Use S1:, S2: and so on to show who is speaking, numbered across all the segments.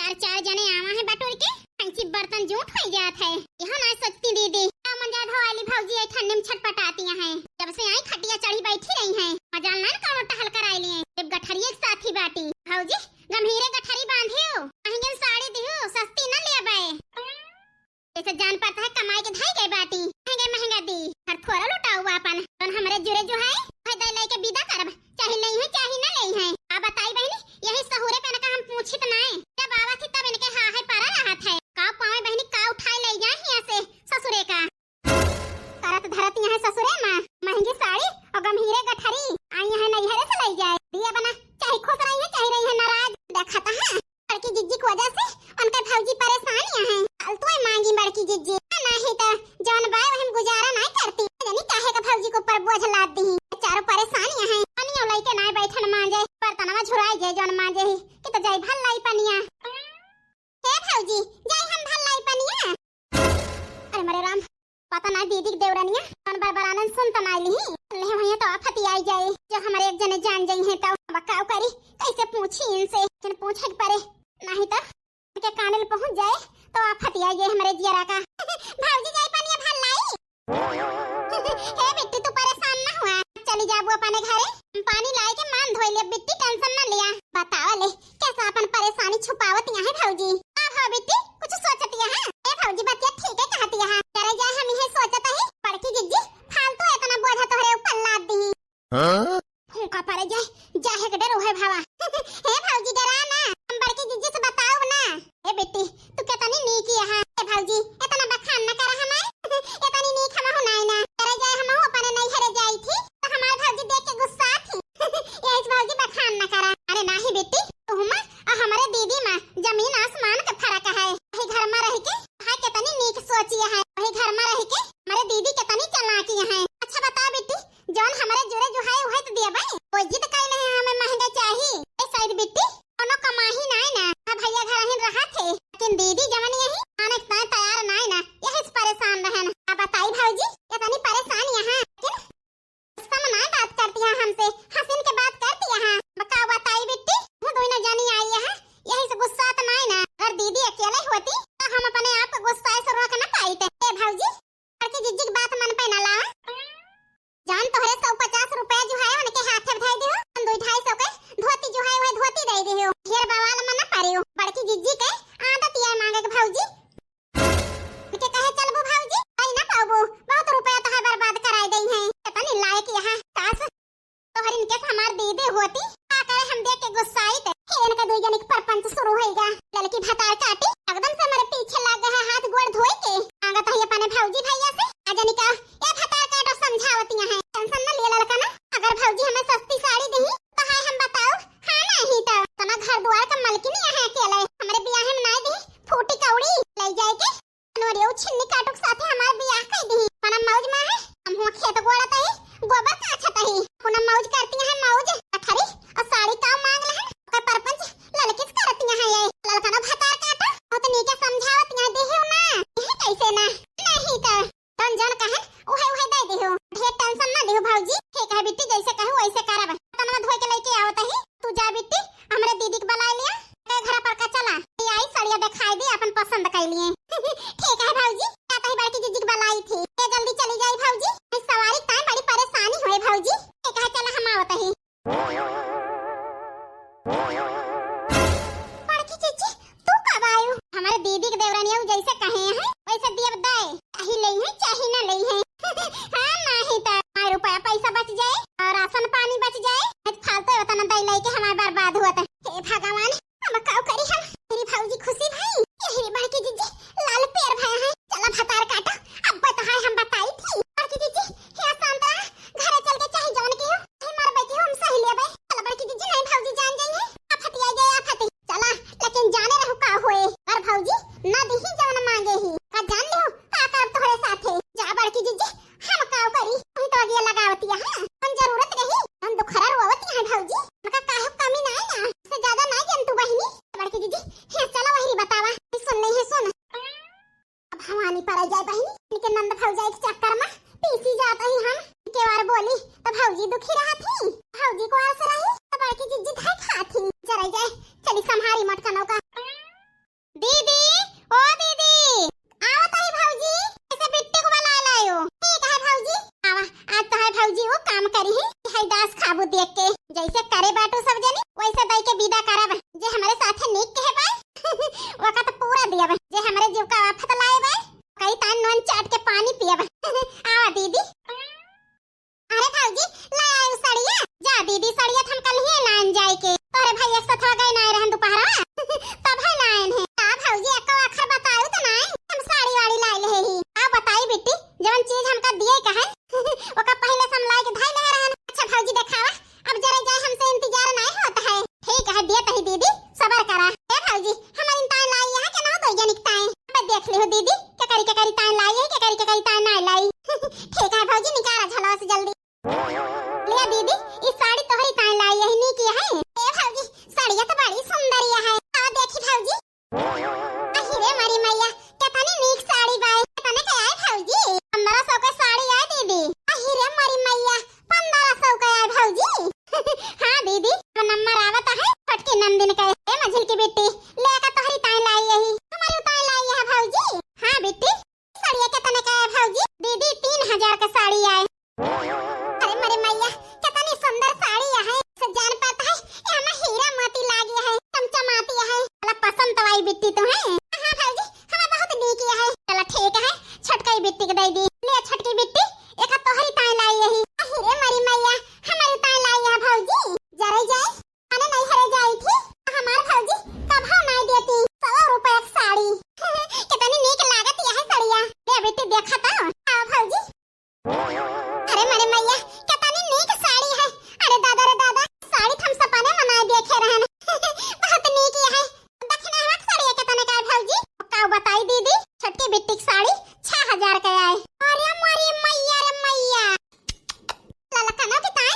S1: चार चार जने आवा है बटोर के पंची बर्तन जूठ हो जात है। यहाँ ना सस्ती दीदी मजाद वाली भौजी ठंडे में छटपटाती हैं। जब से आई खटिया चढ़ी बैठी रही हैं। मजाल ना कौन टहल कर आई लिए जब गठरी एक साथी बाटी भौजी गंभीरे गठरी बांधे हो महंगे साड़ी दी हो सस्ती न ले बाए जैसे जान पड़ता है कमाई के धाई गए बाटी महंगा दी हर थोड़ा लुटाओ अपन तो हमारे जुरे जो है फायदा लेके विदा करब चाहे नहीं है चाहे न ले है। आप बताई बहनी यही सहुरे पे न हम पूछित ना जब आवा थी तब इनके हाँ है पारा रहा था का पावे बहनी का उठाई ले जाए यहाँ से ससुरे का करत धरत यहाँ ससुरे मां महंगी साड़ी और गंभीरे गठरी आई यहाँ नैहरे से ले जाए दिया बना चाहे खुश रही है नाराज देखता है बड़की जिज्जी की वजह से उनके भौजी परेशानियां हैं फालतू ही मांगी बड़की जिज्जी नहीं तो जौन बाय हम गुजारा नहीं करती यानी काहे का भौजी को पर बोझ लाद दी चारों परेशानियां हैं पनिया लइके ना बैठन मांजे बर्तनवा झुराई जे जौन मांजे ही कि तो जाई भल लाई पनिया हे भौजी जाई हम भल लाई पनिया अरे मरे राम पता ना दीदी की देवरानिया कौन बरबरानन सुन त नाई ली ले भैया तो आफत आई जाए जो हमारे एक जने जान जाई है तो बकाव करी कैसे पूछी इनसे किन पूछे परे नहीं तो के कानल पहुंच जाए तो आफत आई जाए हमारे जियरा का भौजी जाई पनिया भल लाई हे बेटी तू परेशान ना हुआ चली जाबू अपने घरे पानी लाए के मान धोई ले बेटी टेंशन ना लिया बताओ ले कैसा अपन परेशानी छुपावत यहाँ है भौजी हाँ बेटी कुछ सोचती है ए भौजी बतिया ठीक है कहती है करे जाए हम यही सोचता है बड़की जिज्जी फालतू इतना बोझा तोहरे ऊपर लाद दी हां फूंका पड़े जाए के डर है भावा हे भौजी डरा ना हम बड़की जिज्जी से बताओ ना ए बेटी तू कितनी नीकी है ए भौजी इतना बखान ना कर हमें इतनी नीक हम हो नाई ना करे जाए हम अपने नहीं हरे जाई थी तो हमार भौजी देख के गुस्सा थी ये भौजी बखान ना करा अरे नाही बेटी तुम और हमारे दीदी मां जमीन आसमान का फर्क है वही घर में रह के हां कितनी नीक सोची है वही घर में रह के हमारे दीदी कितनी चालाकी है। अच्छा बता बेटी जौन हमारे जुड़े जो है वही तो दिया भाई कोई जिद काई नहीं हमें महंगा चाहिए ए साइड बेटी कोनो कमाही नहीं ना भैया घर ही रहा थे लेकिन दीदी जवन यही आने का तैयार नहीं ना यही से परेशान रहन अब बताई भौजी कितनी परेशान यहाँ लेकिन समना बात करती है हमसे हसीन के बात करती है बका बताई बेटी वो दोनों जानी आई है यही से गुस्सा तो नहीं ना अगर दीदी अकेले होती तो हम अपने आप को गुस्सा से रोक ना पाई थे ए भौजी बड़की जिज्जी की बात मन पे ना ला जान तोहरे 150 रुपए जो है उनके हाथ में उठाई दियो 250 के धोती जो है वह धोती दे दियो ढेर बवाल मन ना पारियो बड़की जिज्जी के आदत ये मांगे के भौजी के कहे चलबो भौजी आई ना पाबो बहुत रुपया तो है बर्बाद कराई गई है पता नहीं लायक यहाँ काश तोहर इनके हमार दीदी होती का करे हम देख के गुस्साई थे इनका दो जन परपंच शुरू होएगा लड़की भतार काटी एकदम से हमारे पीछे लग गया हाथ गोड़ धोए के आगत है अपने भौजी भैया से आजनी का ए भतार काटो समझावतियां है टेंशन न ले लड़का ना अगर भौजी हमें सस्ती साड़ी दी तो हाय हम बताओ हां नहीं तो तना घर द्वार का मालकिन है अकेले हमारे बियाह में नहीं दी फूटी कौड़ी ले जाए के नोरियो छिन्नी काटुक साथे हमार बियाह कर दी तना मौज में है हम हुआ खेत गोड़त है गोबर का अच्छा तही पुना मौज करती है मौज अठरी और साड़ी का मांग ले का परपंच लड़किस करती है ये लड़का ना भतार काटा और तो नीचे समझावत ना देहियो ना यह कैसे ना नहीं तो तन जन कहे ओहे दे दियो ढेर टेंशन ना लियो भौजी ठीक है बेटी जैसे कहू वैसे करब तनवा धोए के लेके आवत है तू जा बेटी हमरे दीदी के बुला लिया के घर पर का चला ये आई साड़ियां दिखाई दी अपन पसंद कर लिए ठीक है भौजी कहता ही बेटी दीदी के बुलाई थी ये जल्दी चली जाई भौजी इस सवारी टाइम बड़ी परेशानी होए भौजी ठीक है चला हम आवत है बड़की चीची तू कब आयो हमारे दीदी के देवरानिया जैसे कहे हैं वैसे दिया बताए चाहे ले है चाहे ना ले है हां नहीं तो हमारे रुपया पैसा बच जाए और राशन पानी बच जाए फालतू होता ना दई लेके हमारा बर्बाद हुआ था हे भगवान अब काऊ करी हम मेरी भौजी खुशी भाई यही बड़की जीजी लाल पैर भाई है चला भतार काटा अब बता है हम बताई थी बड़की जीजी हे शांता घर चल के चाहे जान के हो मार बैठी हम सही ले भाई चला बड़की जीजी नहीं भौजी जान जाइए आफत आ गई आफत चला लेकिन जाने रहू का होए और भौजी ना दिही जवन मांगे ही का जान लियो का कर तोहरे साथे जा बड़की जीजी हम काऊ करी हम तो आगे लगावती है हम जरूरत रही हम दुखरा रोवती है भौजी उनका काहे कमी नहीं ना से ज्यादा नहीं जंतु बहिनी बड़की जीजी हे चला वही बतावा सुन नहीं है सुन अब भवानी पर जाए बहिनी इनके नंद भौजाई के चक्कर में पीसी जाता ही हम के बार बोली तो भौजी दुखी रहा थी भौजी को आस रही तो बड़की जीजी धाई खा थी जरा जाए चली संहारी मटका नौका देख ली हो दीदी क्या करी तान लाई है, क्या करी तान ना लाई। ठीक है भौजी निकाला झलवा से जल्दी। ले दीदी इस साड़ी तोहरी तान लाई है नी की है। ए भौजी साड़िया तो बड़ी सुंदर है। आ देखी भौजी अहिरे मारी मैया कितनी नीक साड़ी बाय। कितने का है भौजी? 1500 का साड़ी है दीदी। अहिरे मारी मैया 1500 का है भौजी। हां दीदी तो नंबर आवत है फटके नंदिन का ए मझिल की बेटी लेका तोहरी ताई लाई यही हमारी ताई लाई है भौजी। हां बेटी साड़ी कितने का है भौजी? दीदी 3000 का साड़ी है। अरे मेरे मैया कितनी सुंदर साड़ी है। सब जान पाता है ये हमें हीरा मोती लागी है चमचमाती है। बड़ा पसंद तो आई बेटी तो है। हां भौजी हमें बहुत नीक है। चलो ठीक है छटकाई बेटी के दे दी। ले छटकी बेटी एक तोहरी ताई लाई यही। अरे मेरी मैया हमारी ताई लाई है भौजी। जरे जाए अने नहीं हरे जाई थी हमार भौजी कब हम नहीं देती 100 रुपए की साड़ी। कितनी नीक लागत है साड़िया। ले बेटी देखा तो आओ भौजी। अरे मेरे मैया कितनी नीक साड़ी है। अरे दादा रे दादा साड़ी हम सपने मनाए देखे रहन। बहुत नीक है। दक्षिणा हक साड़ी कितने का है भौजी? का बताई दीदी छटकी बेटी की साड़ी 6000 का है। अरे मेरी मैया रे मैया ललकनो कितना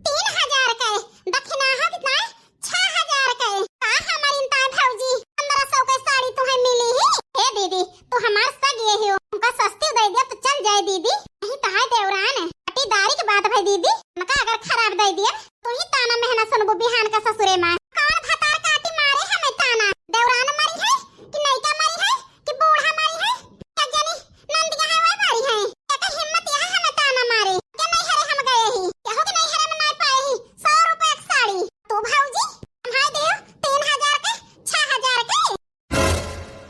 S1: 3000 का है। दक्षिणा हक कितना 6000 का है। का हमारी इंतान भौजी 1500 का साड़ी तुम्हें मिली है। हे दीदी तो हमार सग ये हो उनका सस्ती दे दिया तो चल जाए दीदी। नहीं तो है देवरान पटीदारी की बात भाई दीदी मका अगर खराब दे दिया तो ही ताना मेहना सुनबो बिहान का ससुरे मां। कौन भतार काटी मारे हमें ताना? देवरान मारी है कि नहीं का मारी है कि बूढ़ा मारी है क्या जानी नंदिया है वही मारी है। क्या हिम्मत यहां हमें ताना मारे क्या नहीं हरे हम गए ही क्या हो कि नहीं हरे में नहीं पाए ही 100 रुपए की साड़ी। तो भौजी भाई देओ 3000 का 6000 का।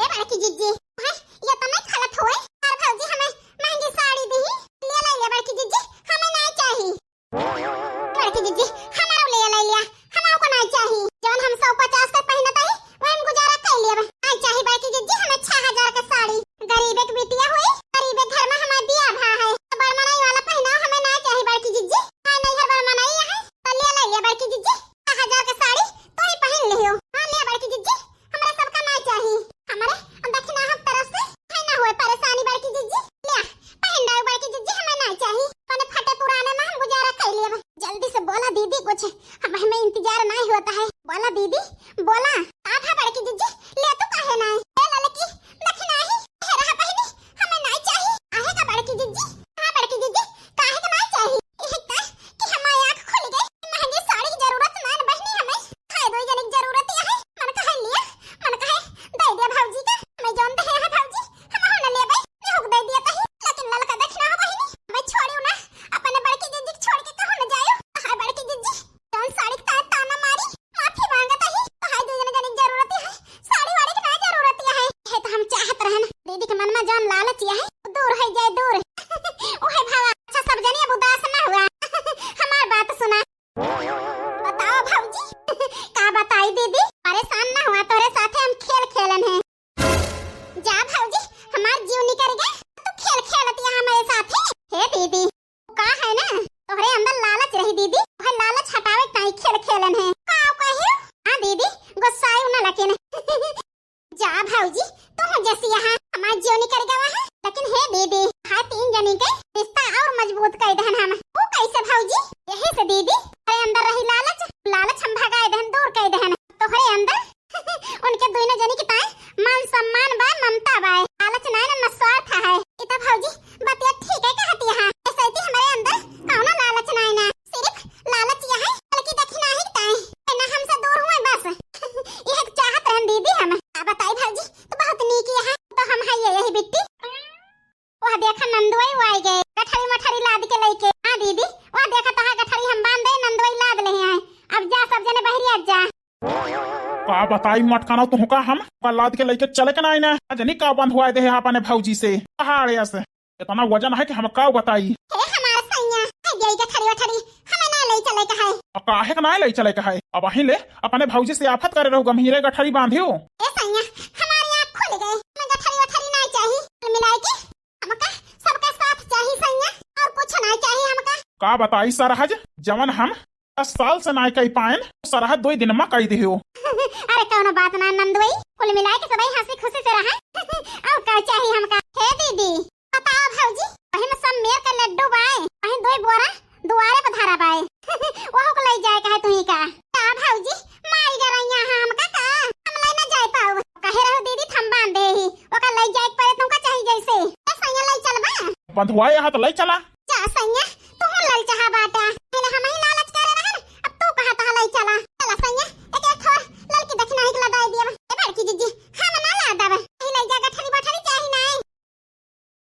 S1: ए बड़की जीजी भाई ये तो नहीं खलत होए। और भौजी हमें महंगी साड़ी दी ले ले बड़की जीजी हमें नहीं चाहिए। बड़की जीजी हमारो ले लिया हमारो को नहीं चाहिए। जौन हम 150 का पहनत है वही में गुजारा कर लिया नहीं चाहिए। बड़की जीजी हमें 6000 का साड़ी गरीब एक बिटिया हुई गरीब एक घर में हमें दिया भा है बरमनाई वाला पहना हमें नहीं चाहिए। बड़की जीजी हां नहीं हर बरमनाई है तो ले लिया बड़की जीजी 6000 का साड़ी तो ही पहन लियो। हां ले बड़की जीजी हमरा सबका नहीं चाहिए। हमारे दक्षिणा हम तरफ से है ना हुए परेशानी बड़की जीजी ले पहन दो बड़की जीजी हमें नहीं चाहिए। पने फटे पुराने में हम गुजारा कर लिया। जल्दी से बोला दीदी कुछ हमें इंतजार नहीं होता है। बोला दीदी बोला आप है बड़की जीजी ले तो काहे नहीं ए ललकी दक्षिणा ही रहा पहनी हमें नहीं चाहिए। आहे का बड़की जीजी? हां बड़की जीजी काहे के नहीं चाहिए? एक कि हमारी आंख खुल गई महंगी साड़ी की जरूरत नहीं न बहनी हमें खाए दो जनिक जरूरत है मन कहे लिया मन कहे दे दिया भौजी का मैं जोन दे है भौजी हम हो न लेबै ने हुक दे दिया तही। लेकिन ललका दक्षिणा हो बहनी मैं छोड़ियो ना अपने बड़की जीजी छोड़ के कहो न जायो। हां बड़की जीजी जोन साड़ी का ताना मारी माफी मांगत है तो हाय दो जनिक जरूरत है साड़ी वाड़ी की नहीं जरूरत है। है तो हम चाहत रहन दीदी के मन में जोन लालच है दूर है जाए दूर। ओहे भावा अच्छा सब जनी अब उदास ना हुआ हमार बात सुना। बताओ भौजी का बताई दीदी परेशान ना हुआ तोरे साथे हम खेल खेलन है। जा भौजी हमार जीव निकल गया तू खेल खेलत है हमारे साथे। हे दीदी का है ना तोहरे अंदर लालच रही दीदी वह लालच हटावे काई खेल खेलन है का कहियो। हां दीदी गुस्साई ना लेकिन जा भौजी तू जैसी यहां हमार जीव निकल गया है। लेकिन हे दीदी हां 3 जनी के रिश्ता और मजबूत कर दहन हम वो कैसे भौजी? यही से दीदी तेरे अंदर रही लालच हम भगाए दहन दूर कर दहन तोहरे अंदर उनके दोनों जनी की ताए मान सम्मान बा ममता बा लालच नहीं न स्वार्थ है। इता भौजी बात ये ठीक है कहती है ऐसे ही हमारे अंदर कौनो लालच नहीं ना सिर्फ लालच यह है बल्कि दक्षिणा ही ताए ना हमसे दूर हुए बस यह चाहत रहन दीदी हम बताई भौजी तो बहुत नीक है तो हम है यही बिट्टी वह देखा नंदुई आई गए गठरी मठरी लाद के लेके। हां दीदी वह देखा तो गठरी हम बांध दे नंदुई लाद ले हैं। अब जा सब जने बहरिया जा
S2: का बताई मटकाना तू का हम का लाद के लेके चले के नहीं ना जनी का बंद हुआ दे अपने भौजी से पहाड़ से इतना वजन है कि हम का बताई।
S1: हे हमारा सैया है गई गठरी वठरी हमें ना ले चले का है
S2: काहे का ना ले चले का है। अब वहीं ले अपने भौजी से आफत करे रहो गंभीरे गठरी बांधियो।
S1: ए सैया हमारी आंख खुल गई मैं गठरी वठरी नहीं चाहिए मिलाए के हमका सबका साथ चाहिए सैया और कुछ नहीं चाहिए हमका।
S2: का बताई सरहज जवन हम 10 साल से ना कई पाएन सरहद 2 दिन में कई दियो।
S1: अरे कौनो बात ना नंदुई कुल मिलाए के सबई हंसी खुशी से रहा और का
S2: बंधुआ यहाँ तो ले चला।
S1: जा सैया तू लल चाहा बाटा